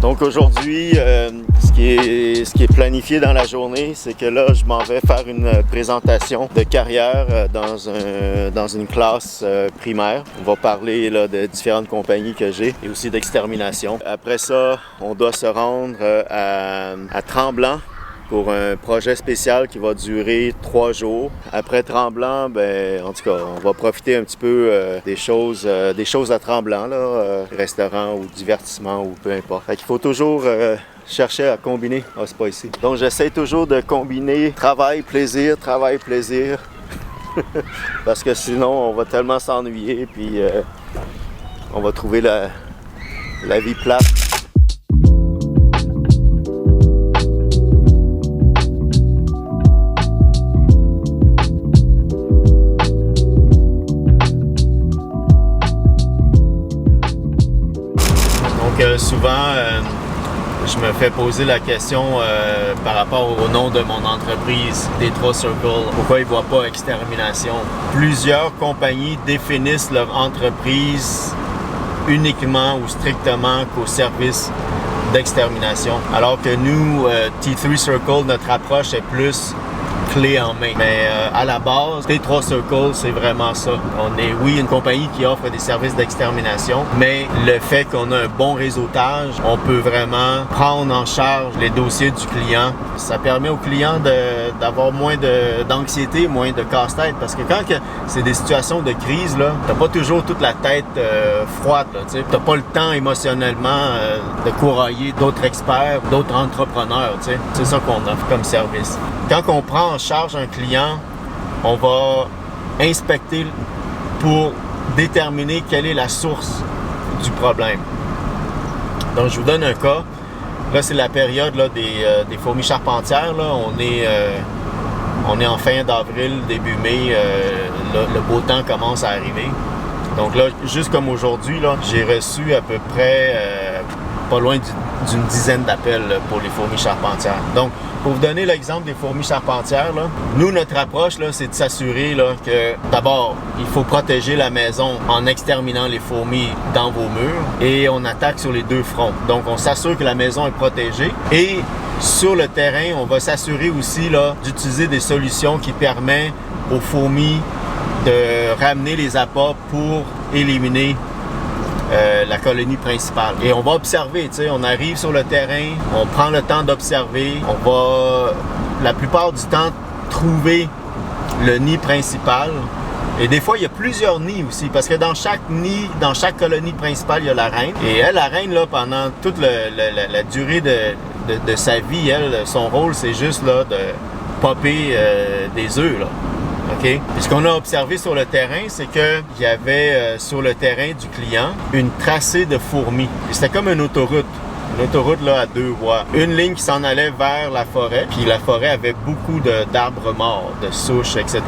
Donc aujourd'hui, ce qui est planifié dans la journée, c'est que là, je m'en vais faire une présentation de carrière dans une classe primaire. On va parler là, de différentes compagnies que j'ai et aussi d'extermination. Après ça, on doit se rendre à Tremblant pour un projet spécial qui va durer 3 jours. Après Tremblant, en tout cas, on va profiter un petit peu des choses à Tremblant, là, restaurant ou divertissement ou peu importe. Fait qu'il faut toujours chercher à combiner. Ah, c'est pas ici. Donc j'essaie toujours de combiner travail, plaisir, parce que sinon on va tellement s'ennuyer puis on va trouver la vie plate. Souvent, je me fais poser la question par rapport au nom de mon entreprise, Detroit Circle. Pourquoi ils ne voient pas extermination? Plusieurs compagnies définissent leur entreprise uniquement ou strictement qu'au service d'extermination. Alors que nous, T3 Circle, notre approche est plus clé en main. Mais à la base, T3 Circle, c'est vraiment ça. On est, oui, une compagnie qui offre des services d'extermination, mais le fait qu'on a un bon réseautage, on peut vraiment prendre en charge les dossiers du client. Ça permet au client d'avoir moins d'anxiété, moins de casse-tête, parce que quand c'est des situations de crise, là, t'as pas toujours toute la tête froide, tu t'as pas le temps émotionnellement de courailler d'autres experts, d'autres entrepreneurs, tu sais. C'est ça qu'on offre comme service. Quand on prend en charge un client, on va inspecter pour déterminer quelle est la source du problème. Donc, je vous donne un cas. Là, c'est la période là, des fourmis charpentières. Là. On est en fin d'avril, début mai. Le beau temps commence à arriver. Donc là, juste comme aujourd'hui, là, j'ai reçu à peu près pas loin d'une dizaine d'appels pour les fourmis charpentières. Donc, pour vous donner l'exemple des fourmis charpentières, là, nous, notre approche, là, c'est de s'assurer là, que, d'abord, il faut protéger la maison en exterminant les fourmis dans vos murs et on attaque sur les deux fronts. Donc, on s'assure que la maison est protégée et sur le terrain, on va s'assurer aussi là, d'utiliser des solutions qui permettent aux fourmis de ramener les appâts pour éliminer la colonie principale. Et on va observer, tu sais, on arrive sur le terrain, on prend le temps d'observer, on va la plupart du temps trouver le nid principal. Et des fois, il y a plusieurs nids aussi, parce que dans chaque nid, dans chaque colonie principale, il y a la reine. Et elle, la reine, là, pendant toute la durée de sa vie, elle, son rôle, c'est juste là, de popper des œufs, là. Okay. Puis ce qu'on a observé sur le terrain, c'est qu'il y avait sur le terrain du client une tracée de fourmis. C'était comme une autoroute là, à 2 voies. Une ligne qui s'en allait vers la forêt, puis la forêt avait beaucoup d'arbres morts, de souches, etc.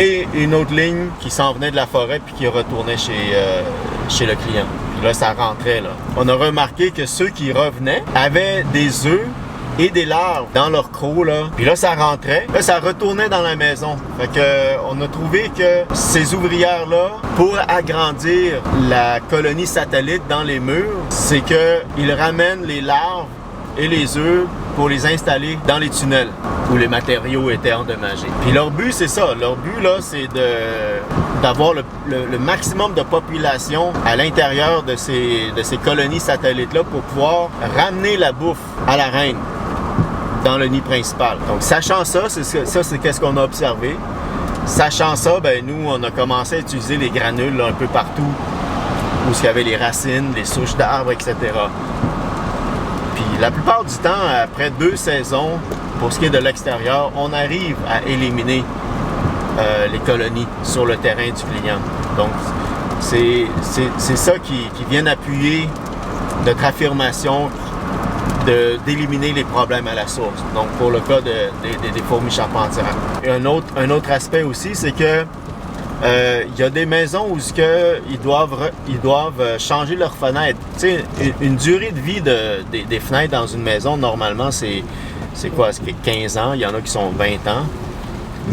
Et une autre ligne qui s'en venait de la forêt puis qui retournait chez le client. Puis là, ça rentrait. Là. On a remarqué que ceux qui revenaient avaient des œufs et des larves dans leur croc, là. Puis là, ça rentrait. Là, ça retournait dans la maison. Fait que, on a trouvé que ces ouvrières-là, pour agrandir la colonie satellite dans les murs, c'est qu'ils ramènent les larves et les œufs pour les installer dans les tunnels où les matériaux étaient endommagés. Puis leur but, c'est ça. Leur but, là, c'est d'avoir le maximum de population à l'intérieur de ces colonies satellites-là pour pouvoir ramener la bouffe à la reine dans le nid principal. Donc, sachant ça, c'est qu'est-ce qu'on a observé. Sachant ça, nous, on a commencé à utiliser les granules là, un peu partout où il y avait les racines, les souches d'arbres, etc. Puis, la plupart du temps, après 2 saisons, pour ce qui est de l'extérieur, on arrive à éliminer les colonies sur le terrain du client. Donc, c'est ça qui vient appuyer notre affirmation d'éliminer les problèmes à la source. Donc, pour le cas des fourmis charpentières. Et un autre aspect aussi, c'est que il y a des maisons où ils doivent changer leurs fenêtres. Tu sais, une durée de vie des fenêtres dans une maison, normalement, c'est quoi? C'est 15 ans. Il y en a qui sont 20 ans.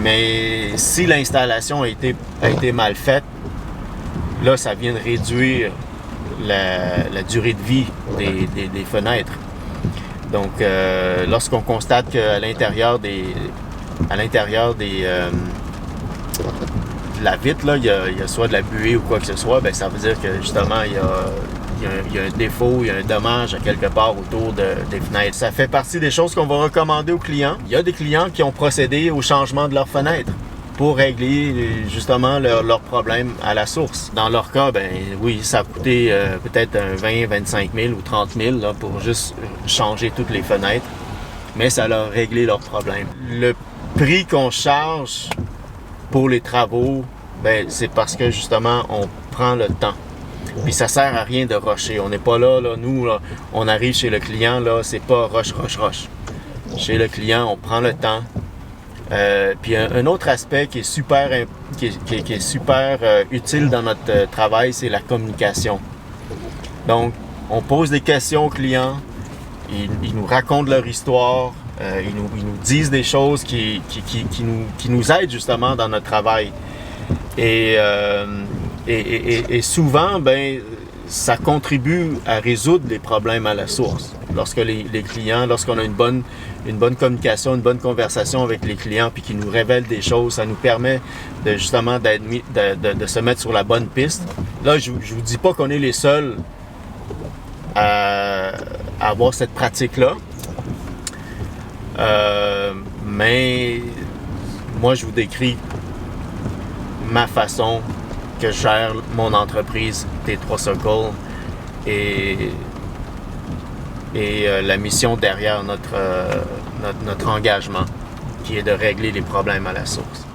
Mais si l'installation a été mal faite, là, ça vient de réduire la durée de vie des fenêtres. Donc, lorsqu'on constate qu'à l'intérieur de la vitre, là, il y a soit de la buée ou quoi que ce soit, ben, ça veut dire que justement, il y a un défaut, il y a un dommage à quelque part autour des fenêtres. Ça fait partie des choses qu'on va recommander aux clients. Il y a des clients qui ont procédé au changement de leurs fenêtres pour régler justement leurs problèmes à la source. Dans leur cas, ben oui, ça a coûté peut-être 20, 25 000 ou 30 000 là, pour juste changer toutes les fenêtres, mais ça leur a réglé leurs problèmes. Le prix qu'on charge pour les travaux, ben, c'est parce que justement, on prend le temps. Puis ça sert à rien de rusher. On n'est pas là, nous, là, on arrive chez le client, là, c'est pas rush. Chez le client, on prend le temps. Puis un autre aspect qui est super, utile dans notre travail, c'est la communication. Donc, on pose des questions aux clients, ils nous racontent leur histoire, ils nous disent des choses qui nous aident justement dans notre travail. Et souvent, ben, ça contribue à résoudre les problèmes à la source. Lorsque les clients, lorsqu'on a une bonne communication, une bonne conversation avec les clients, puis qu'ils nous révèlent des choses, ça nous permet de justement de se mettre sur la bonne piste. Là, je vous dis pas qu'on est les seuls à avoir cette pratique-là. Mais moi, je vous décris ma façon que je gère mon entreprise T3 Circle et la mission derrière notre engagement qui est de régler les problèmes à la source.